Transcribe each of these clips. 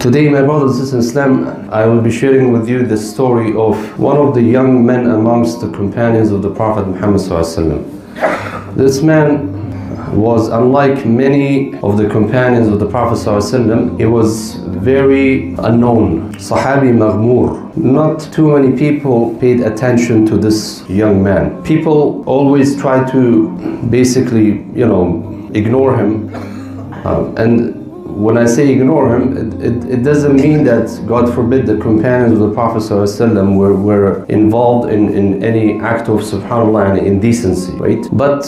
Today, my brothers and sisters in Islam, I will be sharing with you the story of one of the young men amongst the companions of the Prophet Muhammad ﷺ. This man was unlike many of the companions of the Prophet ﷺ. He was very unknown, Sahabi Maghmur. Not too many people paid attention to this young man. People always try to basically, ignore him. And when I say ignore him, it doesn't mean that, God forbid, the companions of the Prophet ﷺ were involved in any act of subhanAllah and indecency, right? But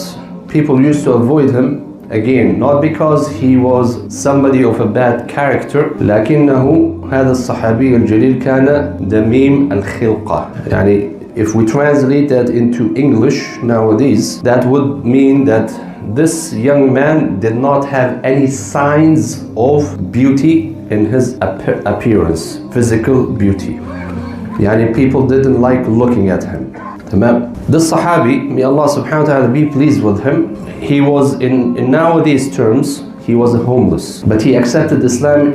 people used to avoid him, again, not because he was somebody of a bad character, لكنه هذا الصحابي الجليل كان دميم الخلقة. يعني if we translate that into English nowadays, that would mean that this young man did not have any signs of beauty in his appearance, physical beauty. Yani people didn't like looking at him. This Sahabi, may Allah subhanahu wa ta'ala be pleased with him, he was in nowadays terms, he was homeless. But he accepted Islam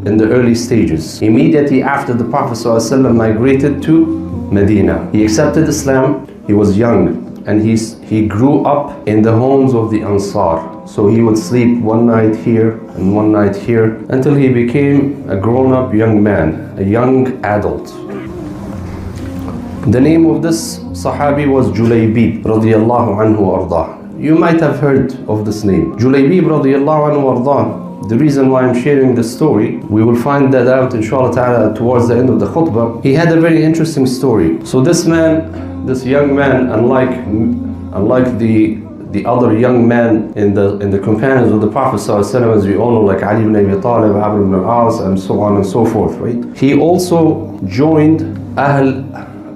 in the early stages. Immediately after the Prophet ﷺ migrated to Medina. He accepted Islam, he was young. And he grew up in the homes of the Ansar. So he would sleep one night here and one night here until he became a grown-up young man, a young adult. The name of this Sahabi was Julaybib radiyallahu anhu ardah. You might have heard of this name. Julaybib radiyallahu anhu ardah. The reason why I'm sharing this story, we will find that out inshallah ta'ala towards the end of the khutbah. He had a very interesting story. So this young man, unlike the other young men in the companions of the Prophet ﷺ, as we all know, like Ali ibn Abi Talib, Amr ibn al-As, and so on and so forth, right? He also joined Ahl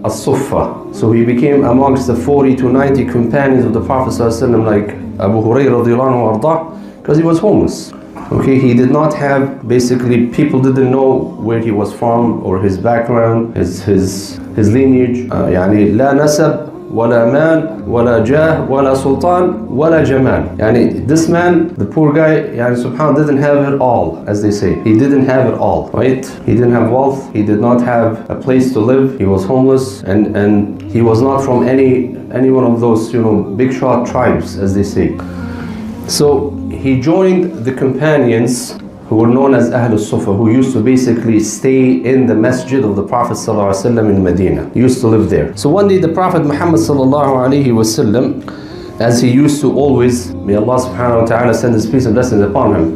as-Suffa. So he became amongst the 40 to 90 companions of the Prophet ﷺ, like Abu Hurairah radiyallahu anhu, because he was homeless. Okay, he did not have, basically, people didn't know where he was from or his background, his lineage. يعني لا نسب ولا مال ولا جاه ولا سلطان ولا جمال. يعني this man, the poor guy, يعني subhanAllah, didn't have it all, as they say. He didn't have it all, right? He didn't have wealth, he did not have a place to live, he was homeless, and he was not from any one of those, big shot tribes, as they say. So he joined the companions who were known as Ahl al-Sufa, who used to basically stay in the masjid of the Prophet ﷺ in Medina. He used to live there. So one day the Prophet Muhammad ﷺ, as he used to always, may Allah subhanahu wa ta'ala send his peace and blessings upon him,